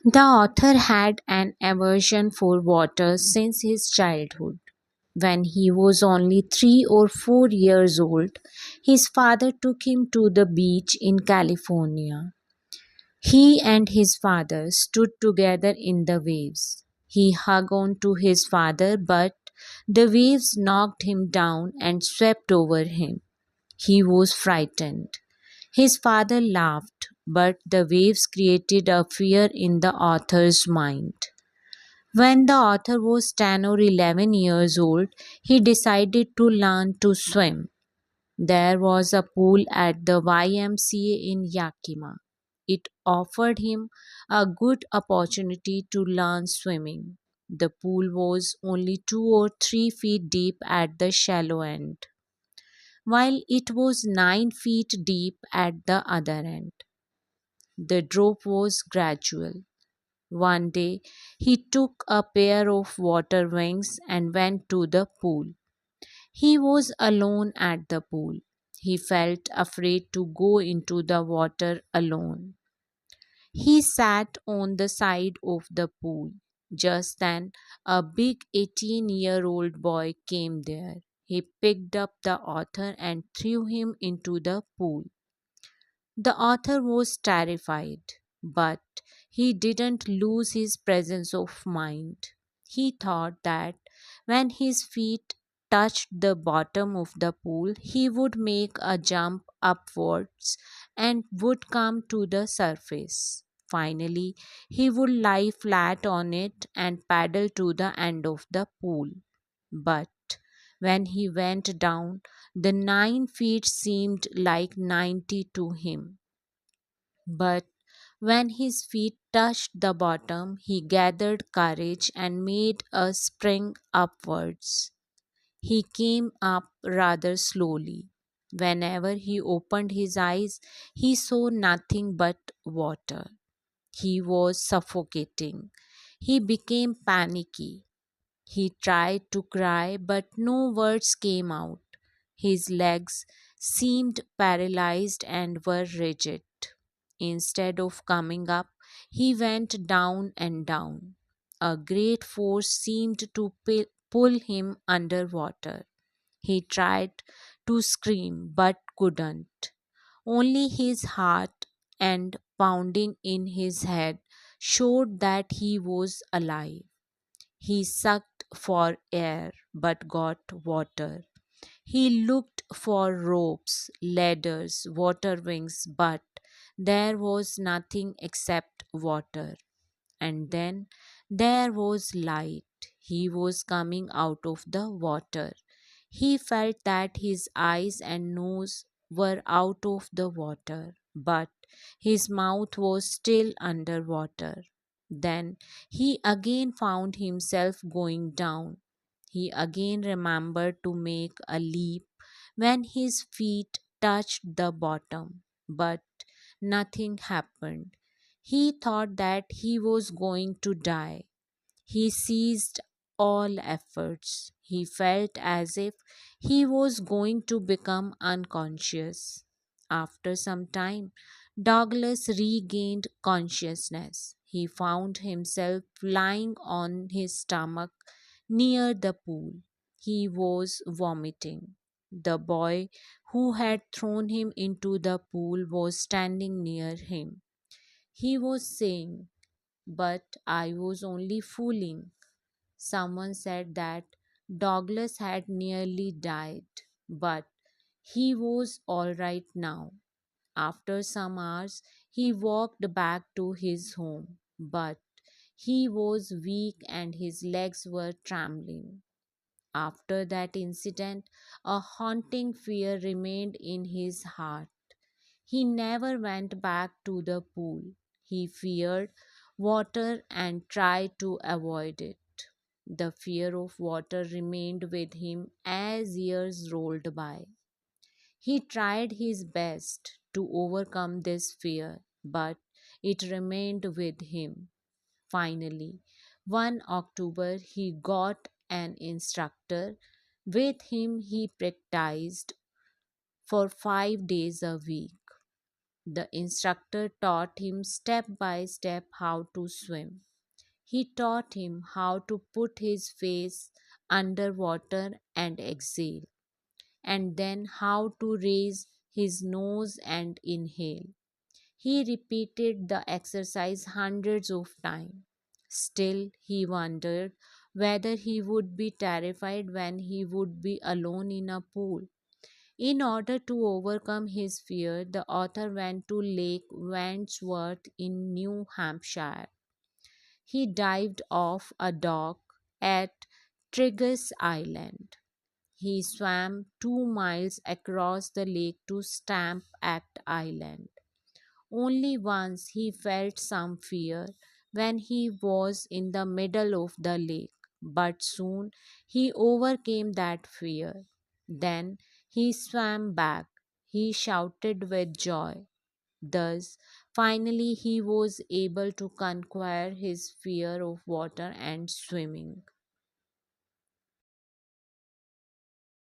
The author had an aversion for water since his childhood. When he was only 3 or 4 years old, his father took him to the beach in California. He and his father stood together in the waves. He hung on to his father, but the waves knocked him down and swept over him. He was frightened. His father laughed, but the waves created a fear in the author's mind. When the author was 10 or 11 years old, he decided to learn to swim. There was a pool at the YMCA in Yakima. It offered him a good opportunity to learn swimming. The pool was only 2 or 3 feet deep at the shallow end, while it was 9 feet deep at the other end. The drop was gradual. One day he took a pair of water wings and went to the pool. He was alone at the pool. He felt afraid to go into the water alone. He sat on the side of the pool. Just then, a big 18-year-old boy came there. He picked up the author and threw him into the pool. The author was terrified, but he didn't lose his presence of mind. He thought that when his feet touched the bottom of the pool, he would make a jump upwards and would come to the surface. Finally, he would lie flat on it and paddle to the end of the pool. But when he went down, the 9 feet seemed like 90 to him. But when his feet touched the bottom, he gathered courage and made a spring upwards. He came up rather slowly. Whenever he opened his eyes, he saw nothing but water. He was suffocating. He became panicky. He tried to cry, but no words came out. His legs seemed paralyzed and were rigid. Instead of coming up, he went down and down. A great force seemed to pull him under water. He tried to scream but couldn't. Only his heart and pounding in his head showed that he was alive. He sucked for air but got water. He looked for ropes, ladders, water wings, but there was nothing except water. And then there was light. He was coming out of the water. He felt that his eyes and nose were out of the water, but his mouth was still under water. Then he again found himself going down. He again remembered to make a leap when his feet touched the bottom, but nothing happened. He thought that he was going to die. He ceased all efforts. He felt as if he was going to become unconscious. After some time, Douglas regained consciousness. He found himself lying on his stomach near the pool. He was vomiting. The boy who had thrown him into the pool was standing near him. He was saying, "But I was only fooling." Someone said that Douglas had nearly died, but he was all right now. After some hours, he walked back to his home, but he was weak and his legs were trembling. After that incident, a haunting fear remained in his heart. He never went back to the pool. He feared water and tried to avoid it. The fear of water remained with him as years rolled by. He tried his best to overcome this fear, but it remained with him. Finally, one October, he got an instructor. With him, he practiced for 5 days a week. The instructor taught him step by step how to swim. He taught him how to put his face under water and exhale, and then how to raise his nose and inhale. He repeated the exercise hundreds of times. Still, he wondered whether he would be terrified when he would be alone in a pool. In order to overcome his fear, the author went to Lake Wandsworth in New Hampshire. He dived off a dock at Triggus Island. He swam 2 miles across the lake to Stamp Act Island. Only once he felt some fear when he was in the middle of the lake, but soon he overcame that fear. Then he swam back. He shouted with joy. Thus, finally, he was able to conquer his fear of water and swimming.